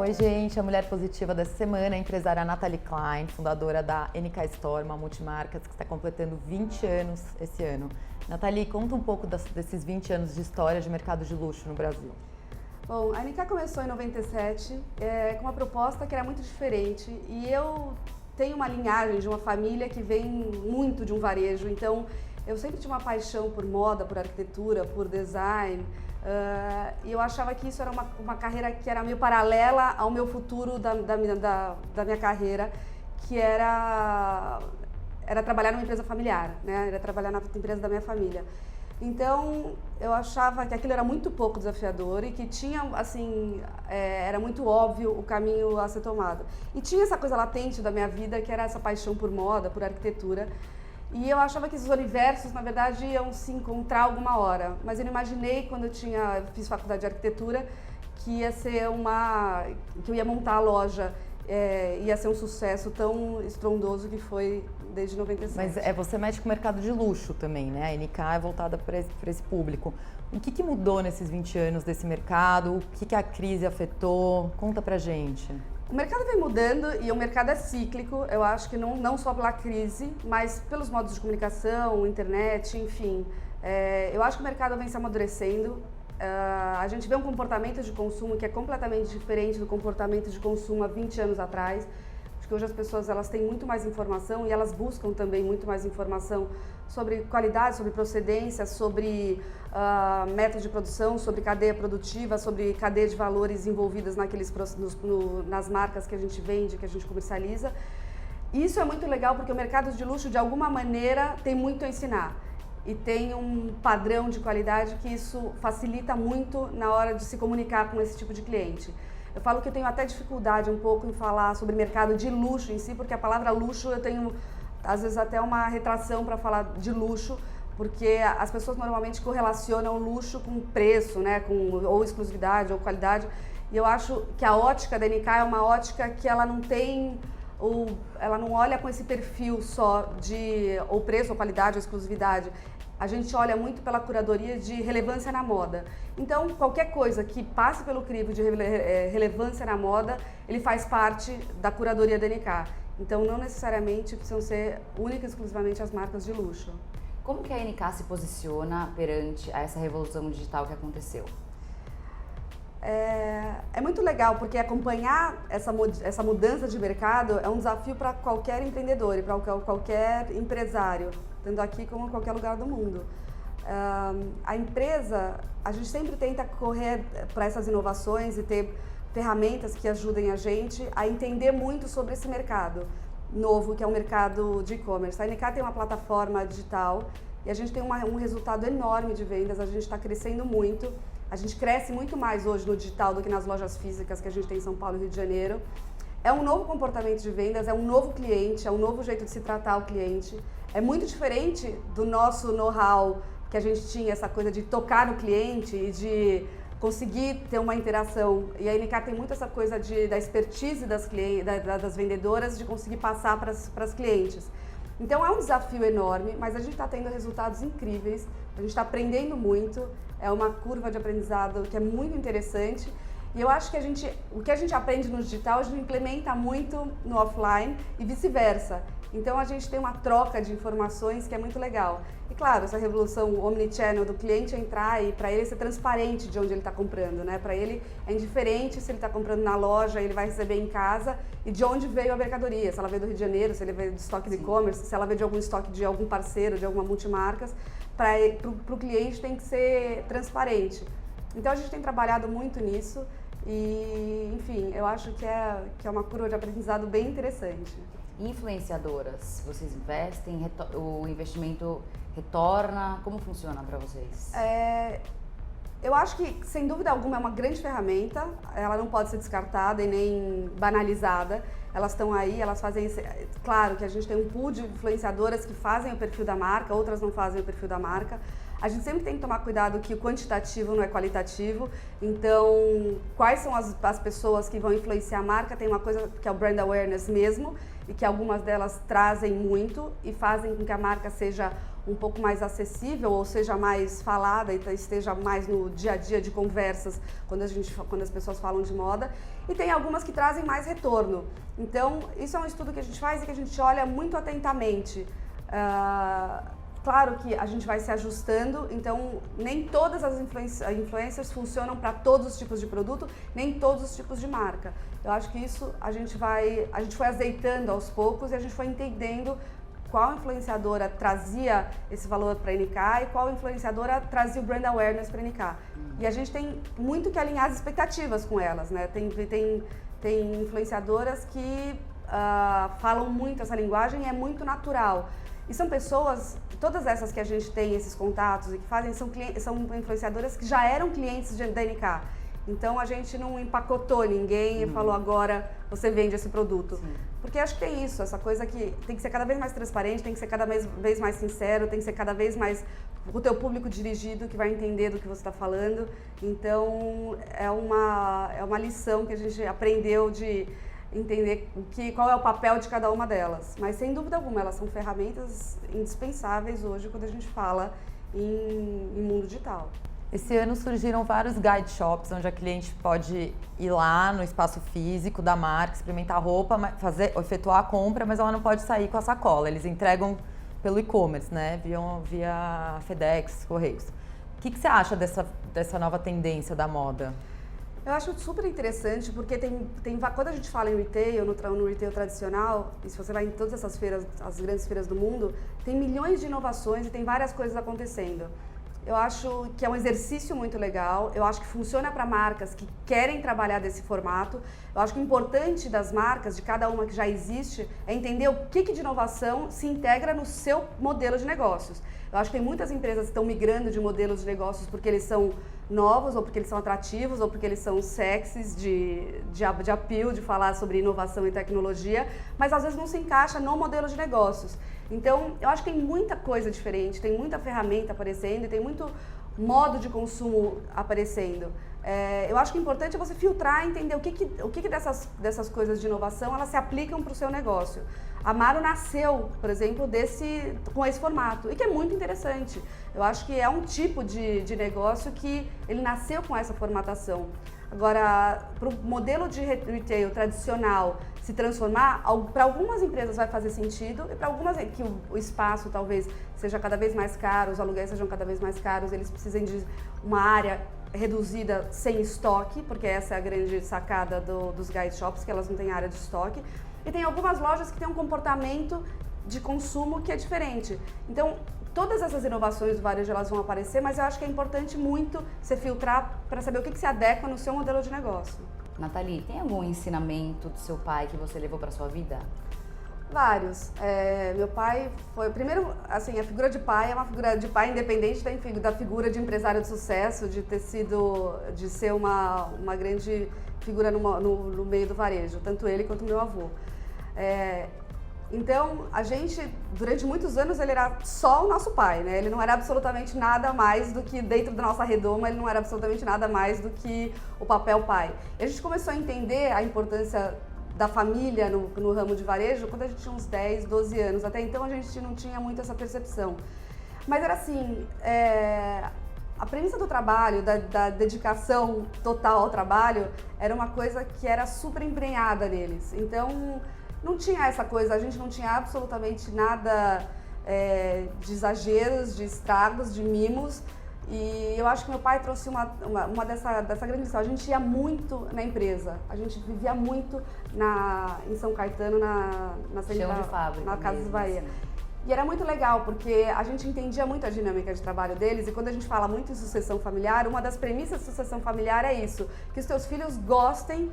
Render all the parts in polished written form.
Oi, gente. A mulher positiva dessa semana é a empresária Nathalie Klein, fundadora da NK Store, uma multimarcas que está completando 20 anos esse ano. Nathalie, conta um pouco desses 20 anos de história de mercado de luxo no Brasil. Bom, a NK começou em 97 com uma proposta que era muito diferente e eu tenho uma linhagem de uma família que vem muito de um varejo, então eu sempre tive uma paixão por moda, por arquitetura, por design. E eu achava que isso era uma carreira que era meio paralela ao meu futuro da minha carreira, que era trabalhar numa empresa familiar, né? Era trabalhar na empresa da minha família. Então, eu achava que aquilo era muito pouco desafiador e que tinha, assim, era muito óbvio o caminho a ser tomado. E tinha essa coisa latente da minha vida, que era essa paixão por moda, por arquitetura. E eu achava que esses universos, na verdade, iam se encontrar alguma hora. Mas eu não imaginei, quando eu fiz faculdade de arquitetura, que que eu ia montar a loja, ia ser um sucesso tão estrondoso que foi desde 97. Mas você mexe com o mercado de luxo também, né? A NK é voltada para esse público. O que mudou nesses 20 anos desse mercado? O que a crise afetou? Conta pra gente. O mercado vem mudando e o mercado é cíclico, eu acho que não só pela crise, mas pelos modos de comunicação, internet, enfim. Eu acho que o mercado vem se amadurecendo. A gente vê um comportamento de consumo que é completamente diferente do comportamento de consumo há 20 anos atrás. Acho que hoje as pessoas elas têm muito mais informação e elas buscam também muito mais informação sobre qualidade, sobre procedência, sobre métodos de produção, sobre cadeia produtiva, sobre cadeia de valores envolvidas nas marcas que a gente vende, que a gente comercializa. Isso é muito legal porque o mercado de luxo, de alguma maneira, tem muito a ensinar. E tem um padrão de qualidade que isso facilita muito na hora de se comunicar com esse tipo de cliente. Eu falo que eu tenho até dificuldade um pouco em falar sobre mercado de luxo em si, porque a palavra luxo eu tenho, às vezes, até uma retração para falar de luxo, porque as pessoas normalmente correlacionam luxo com preço, né, ou exclusividade ou qualidade. E eu acho que a ótica da NK é uma ótica que ela não olha com esse perfil só de ou preço, ou qualidade, ou exclusividade. A gente olha muito pela curadoria de relevância na moda. Então, qualquer coisa que passe pelo crivo de relevância na moda, ele faz parte da curadoria da NK. Então, não necessariamente precisam ser única e exclusivamente as marcas de luxo. Como que a NK se posiciona perante a essa revolução digital que aconteceu? É muito legal, porque acompanhar essa mudança de mercado é um desafio para qualquer empreendedor e para qualquer empresário, tanto aqui como em qualquer lugar do mundo. A empresa, a gente sempre tenta correr para essas inovações e ter ferramentas que ajudem a gente a entender muito sobre esse mercado novo, que é o mercado de e-commerce. A NK tem uma plataforma digital e a gente tem um resultado enorme de vendas, a gente está crescendo muito. A gente cresce muito mais hoje no digital do que nas lojas físicas que a gente tem em São Paulo e Rio de Janeiro. É um novo comportamento de vendas, é um novo cliente, é um novo jeito de se tratar o cliente. É muito diferente do nosso know-how, que a gente tinha essa coisa de tocar no cliente e de conseguir ter uma interação. E a NK tem muito essa coisa da expertise das vendedoras, de conseguir passar para as clientes. Então é um desafio enorme, mas a gente está tendo resultados incríveis, a gente está aprendendo muito, é uma curva de aprendizado que é muito interessante. E eu acho que o que a gente aprende no digital, a gente implementa muito no offline e vice-versa. Então a gente tem uma troca de informações que é muito legal. E claro, essa revolução omnichannel do cliente entrar e para ele ser transparente de onde ele está comprando, né? Para ele é indiferente se ele está comprando na loja, ele vai receber em casa e de onde veio a mercadoria. Se ela veio do Rio de Janeiro, se ele veio do estoque de e-commerce, se ela veio de algum estoque de algum parceiro, de alguma multimarcas. Para o cliente tem que ser transparente. Então a gente tem trabalhado muito nisso e, enfim, eu acho que é uma curva de aprendizado bem interessante. Influenciadoras, vocês investem, o investimento retorna, como funciona para vocês? Eu acho que, sem dúvida alguma, é uma grande ferramenta, ela não pode ser descartada e nem banalizada. Elas estão aí, elas fazem... Claro que a gente tem um pool de influenciadoras que fazem o perfil da marca, outras não fazem o perfil da marca. A gente sempre tem que tomar cuidado que o quantitativo não é qualitativo. Então, quais são as pessoas que vão influenciar a marca? Tem uma coisa que é o brand awareness mesmo, e que algumas delas trazem muito e fazem com que a marca seja um pouco mais acessível ou seja mais falada e esteja mais no dia a dia de conversas quando as pessoas falam de moda. E tem algumas que trazem mais retorno. Então, isso é um estudo que a gente faz e que a gente olha muito atentamente. Claro que a gente vai se ajustando, então nem todas as influencers funcionam para todos os tipos de produto, nem todos os tipos de marca. Eu acho que isso a gente foi azeitando aos poucos e a gente foi entendendo qual influenciadora trazia esse valor para a NK e qual influenciadora trazia o brand awareness para a NK. E a gente tem muito que alinhar as expectativas com elas, né? Tem influenciadoras que falam muito essa linguagem e é muito natural. E são pessoas, todas essas que a gente tem esses contatos e que fazem, são influenciadoras que já eram clientes da NK. Então a gente não empacotou ninguém e falou agora você vende esse produto. Sim. Porque acho que tem isso, essa coisa que tem que ser cada vez mais transparente, tem que ser cada vez mais sincero, tem que ser cada vez mais o teu público dirigido que vai entender do que você está falando. Então é uma lição que a gente aprendeu de entender qual é o papel de cada uma delas. Mas sem dúvida alguma, elas são ferramentas indispensáveis hoje quando a gente fala em mundo digital. Esse ano surgiram vários guide shops, onde a cliente pode ir lá no espaço físico da marca, experimentar a roupa, efetuar a compra, mas ela não pode sair com a sacola. Eles entregam pelo e-commerce, né? Via FedEx, Correios. O que você acha dessa nova tendência da moda? Eu acho super interessante, porque quando a gente fala em retail, no retail tradicional, e se você vai em todas essas feiras, as grandes feiras do mundo, tem milhões de inovações e tem várias coisas acontecendo. Eu acho que é um exercício muito legal, eu acho que funciona para marcas que querem trabalhar desse formato. Eu acho que o importante das marcas, de cada uma que já existe, é entender o que de inovação se integra no seu modelo de negócios. Eu acho que tem muitas empresas que estão migrando de modelos de negócios porque eles são novos, ou porque eles são atrativos, ou porque eles são sexys, de appeal, de falar sobre inovação e tecnologia, mas às vezes não se encaixa no modelo de negócios. Então, eu acho que tem muita coisa diferente, tem muita ferramenta aparecendo e tem muito modo de consumo aparecendo. Eu acho que o importante é você filtrar e entender o que dessas coisas de inovação elas se aplicam para o seu negócio. A Maro nasceu, por exemplo, com esse formato e que é muito interessante. Eu acho que é um tipo de negócio que ele nasceu com essa formatação. Agora, para o modelo de retail tradicional se transformar, para algumas empresas vai fazer sentido e para algumas que o espaço talvez seja cada vez mais caro, os aluguéis sejam cada vez mais caros, eles precisem de uma área reduzida sem estoque, porque essa é a grande sacada dos guide shops, que elas não têm área de estoque. E tem algumas lojas que têm um comportamento de consumo que é diferente. Então, todas essas inovações do varejo elas vão aparecer, mas eu acho que é importante muito você filtrar para saber o que se adequa no seu modelo de negócio. Nathalie, tem algum ensinamento do seu pai que você levou para sua vida? Vários. Meu pai foi... Primeiro, assim, a figura de pai é uma figura de pai independente da figura de empresário de sucesso, de ser uma grande figura no meio do varejo, tanto ele quanto meu avô. Então, a gente, durante muitos anos, ele era só o nosso pai, né? Ele não era absolutamente nada mais do que, dentro da nossa redoma, ele não era absolutamente nada mais do que o papel pai. E a gente começou a entender a importância da família no ramo de varejo quando a gente tinha uns 10, 12 anos. Até então, a gente não tinha muito essa percepção. Mas era assim, a premissa do trabalho, da dedicação total ao trabalho, era uma coisa que era super embrenhada neles. Então, não tinha essa coisa, a gente não tinha absolutamente nada de exageros, de estragos, de mimos. E eu acho que meu pai trouxe uma dessa grande lição. A gente ia muito na empresa, a gente vivia muito em São Caetano, na Casa de Bahia. Assim. E era muito legal, porque a gente entendia muito a dinâmica de trabalho deles, e quando a gente fala muito em sucessão familiar, uma das premissas de sucessão familiar é isso, que os teus filhos gostem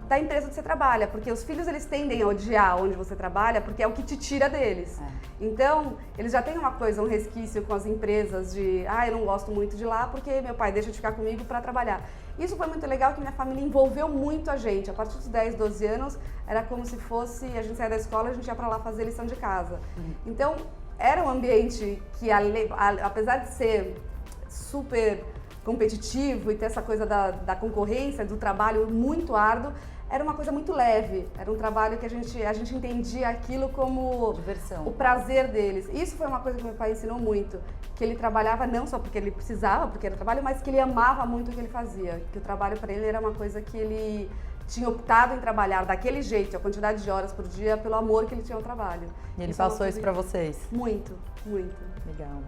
da empresa que você trabalha, porque os filhos eles tendem a odiar onde você trabalha, porque é o que te tira deles. Então, eles já têm uma coisa, um resquício com as empresas de, eu não gosto muito de lá, porque meu pai deixa de ficar comigo para trabalhar. Isso foi muito legal, que minha família envolveu muito a gente. A partir dos 10, 12 anos, era como se fosse, a gente saía da escola, a gente ia para lá fazer lição de casa. Então, era um ambiente que, apesar de ser super competitivo e ter essa coisa da concorrência, do trabalho muito árduo, era uma coisa muito leve, era um trabalho que a gente entendia aquilo como Diversão. o prazer deles. Isso foi uma coisa que meu pai ensinou muito, que ele trabalhava não só porque ele precisava, porque era trabalho, mas que ele amava muito o que ele fazia, que o trabalho para ele era uma coisa que ele tinha optado em trabalhar daquele jeito, a quantidade de horas por dia, pelo amor que ele tinha ao trabalho. E ele Isso é uma passou coisa isso pra vocês? Muito, muito. Legal.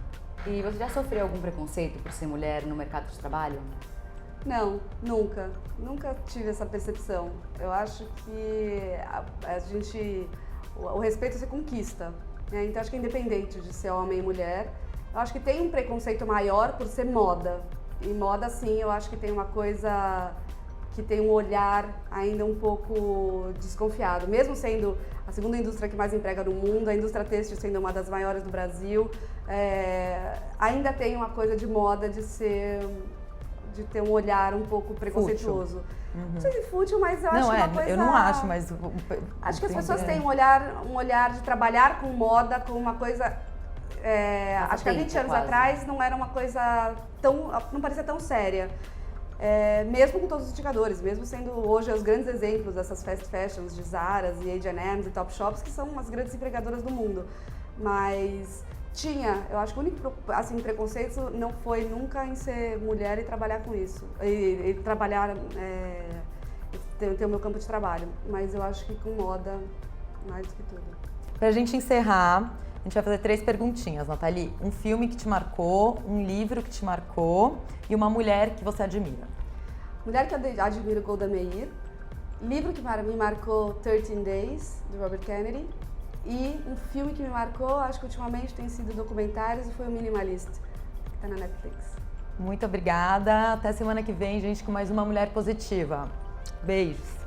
E você já sofreu algum preconceito por ser mulher no mercado de trabalho? Não, nunca. Nunca tive essa percepção. Eu acho que o respeito se conquista, né? Então acho que independente de ser homem e mulher, eu acho que tem um preconceito maior por ser moda. E moda, sim, eu acho que tem uma coisa que tem um olhar ainda um pouco desconfiado. Mesmo sendo a segunda indústria que mais emprega no mundo, a indústria têxtil sendo uma das maiores do Brasil, ainda tem uma coisa de moda de ter um olhar um pouco preconceituoso. Não sei se fútil, mas eu acho uma coisa... eu não acho, mas... Acho que as pessoas têm um olhar de trabalhar com moda, com uma coisa... acho que há 20 anos atrás não era uma coisa tão... não parecia tão séria. Mesmo com todos os indicadores, mesmo sendo hoje os grandes exemplos dessas fast fashions de Zara's e H&M's e Topshops, que são as grandes empregadoras do mundo. Mas eu acho que o único preconceito não foi nunca em ser mulher e trabalhar com isso, e trabalhar, ter o meu campo de trabalho, mas eu acho que com moda, mais do que tudo. Pra gente encerrar, a gente vai fazer 3 perguntinhas, Nathalie. Um filme que te marcou, um livro que te marcou e uma mulher que você admira. Mulher que eu admiro, Golda Meir. Livro que me marcou, 13 Days, de Robert Kennedy. E um filme que me marcou, acho que ultimamente tem sido documentários, e foi o Minimalist, que está na Netflix. Muito obrigada. Até semana que vem, gente, com mais uma Mulher Positiva. Beijos.